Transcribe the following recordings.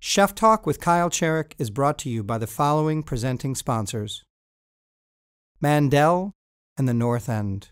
Chef Talk with Kyle Cherek is brought to you by the following presenting sponsors: Mandel and the North End.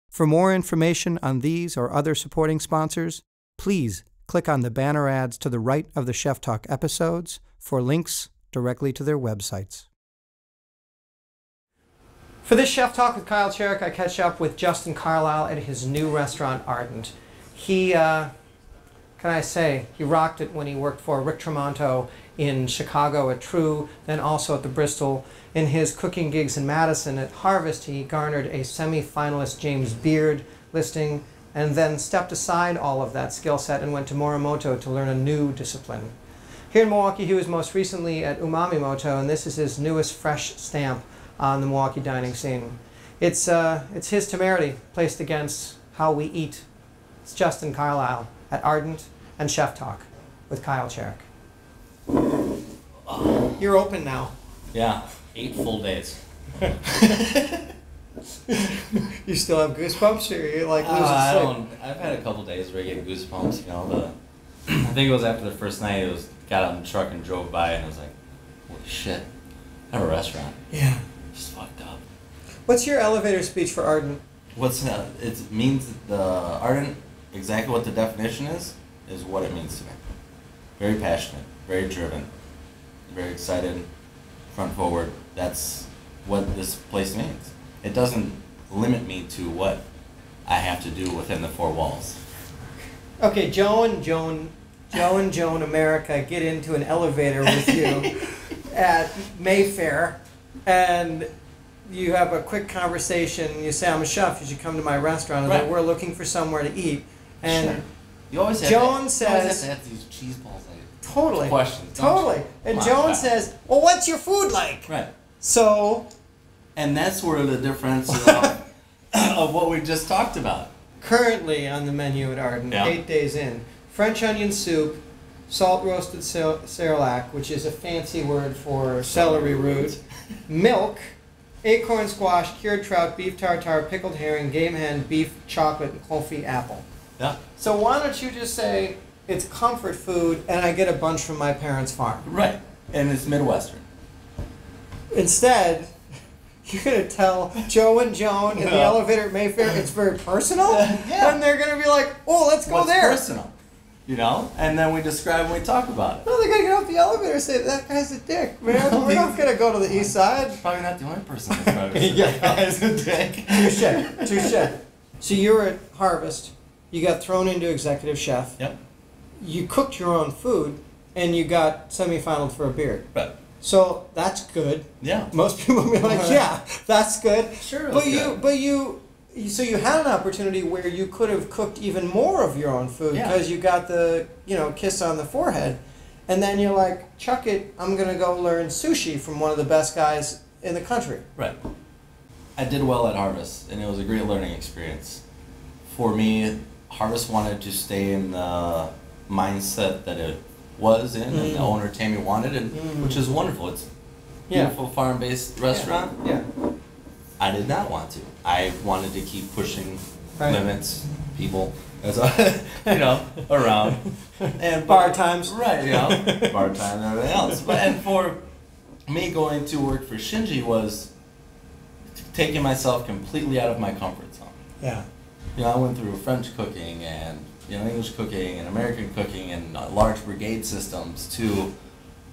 For more information on these or other supporting sponsors, please click on the banner ads to the right of the Chef Talk episodes for links directly to their websites. For this Chef Talk with Kyle Cherek, I catch up with Justin Carlisle at his new restaurant, Ardent. He, can I say, he rocked it when he worked for Rick Tremonto in Chicago at True, then also at the Bristol. In his cooking gigs in Madison at Harvest, he garnered a semi-finalist James Beard listing and then stepped aside all of that skill set and went to Morimoto to learn a new discipline. Here in Milwaukee, he was most recently at Umamimoto, and this is his newest fresh stamp on the Milwaukee dining scene. It's his temerity placed against how we eat. It's Justin Carlisle at Ardent and Chef Talk with Kyle Cherek. You're open now. Yeah, 8 full days. You still have goosebumps, or you're like losing sleep? I've had a couple days where I get goosebumps. You know, I think it was after the first night. Got out in the truck and drove by, and I was like, "Holy shit! I have a restaurant." Yeah. Just fucked up. What's your elevator speech for Ardent? It means the Ardent, exactly what the definition is what it means to me. Very passionate, very driven, very excited, front forward. That's what this place means. It doesn't limit me to what I have to do within the 4 walls. Okay, Joe and Joan America get into an elevator with you at Mayfair, and you have a quick conversation. You say, "I'm a chef. You should come to my restaurant." Right. And we're looking for somewhere to eat. And sure. You always have Joan to, says, you always have to these cheese balls. Totally. Questions. Totally. And Joan says, "Well, what's your food like?" Right. So. And that's where the difference of what we just talked about. Currently on the menu at Ardent, 8 days in, French onion soup, salt roasted cerelac, which is a fancy word for celery root, milk, acorn squash, cured trout, beef tartare, pickled herring, game hen, beef, chocolate, and confit apple. Yeah. So why don't you just say it's comfort food and I get a bunch from my parents' farm? Right. And it's Midwestern. Instead, you're going to tell Joe and Joan in the elevator at Mayfair it's very personal? Yeah. And they're going to be like, "Oh, let's go there." What's personal? You know? And then we describe and we talk about it. Well, they're going to get off the elevator and say, "That guy's a dick, man. We're not going to go to the east side." Probably not the only person that's probably saying that guy's a dick. Touche. So you were at Harvest. You got thrown into executive chef. Yep. You cooked your own food, and you got semi-finaled for a beard. Right. So that's good. Yeah. Most people will be like, "Yeah, that's good." Sure. So you had an opportunity where you could have cooked even more of your own food because you got the kiss on the forehead, and then you're like, "Chuck it! I'm gonna go learn sushi from one of the best guys in the country." Right. I did well at Harvest, and it was a great learning experience. For me, Harvest wanted to stay in the mindset that it was in, and the owner Tammy wanted, which is wonderful. It's a beautiful farm-based restaurant. Yeah. I did not want to. I wanted to keep pushing limits, people, as around, and bar times. Right, bar time and everything else. And for me, going to work for Shinji was taking myself completely out of my comfort zone. Yeah. I went through French cooking and English cooking and American cooking and large brigade systems to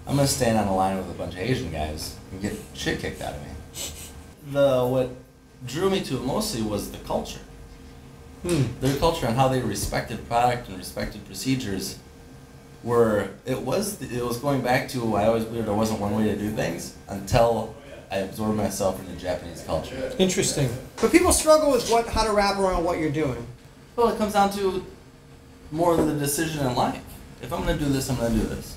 I'm gonna stand on a line with a bunch of Asian guys and get shit kicked out of me. What drew me to it mostly was the culture. Their culture and how they respected product and respected procedures. It was going back to I always believed there wasn't one way to do things until I absorbed myself in the Japanese culture. Interesting. But people struggle with how to wrap around what you're doing. Well, it comes down to more of the decision in life. If I'm going to do this, I'm going to do this.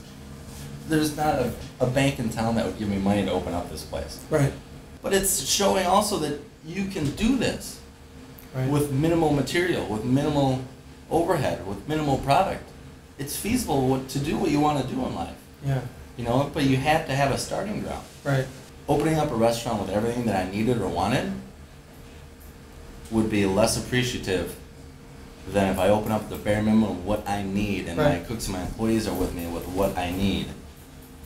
there's not a bank in town that would give me money to open up this place. Right. But it's showing also that you can do this with minimal material, with minimal overhead, with minimal product. It's feasible to do what you want to do in life. Yeah. You know, but you have to have a starting ground. Right. Opening up a restaurant with everything that I needed or wanted would be less appreciative than if I open up the bare minimum of what I need and my cooks and my employees are with me with what I need.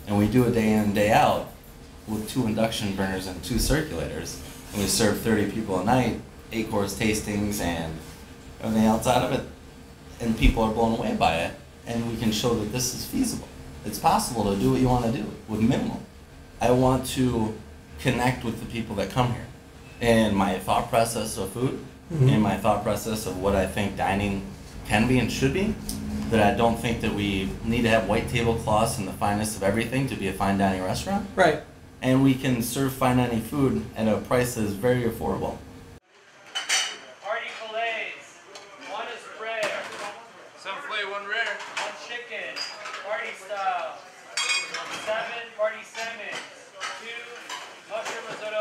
And we do it day in and day out with 2 induction burners and 2 circulators. And we serve 30 people a night, 8-course tastings and everything else out of it. And people are blown away by it. And we can show that this is feasible. It's possible to do what you want to do with minimal. I want to connect with the people that come here. And my thought process of food, and my thought process of what I think dining can be and should be, that I don't think that we need to have white tablecloths and the finest of everything to be a fine dining restaurant. Right. And we can serve fine dining food at a price that is very affordable. Party fillets. 1 is rare. Some filet, 1 rare. 1 chicken. Party style. 7 party salmon. 2 mushroom risotto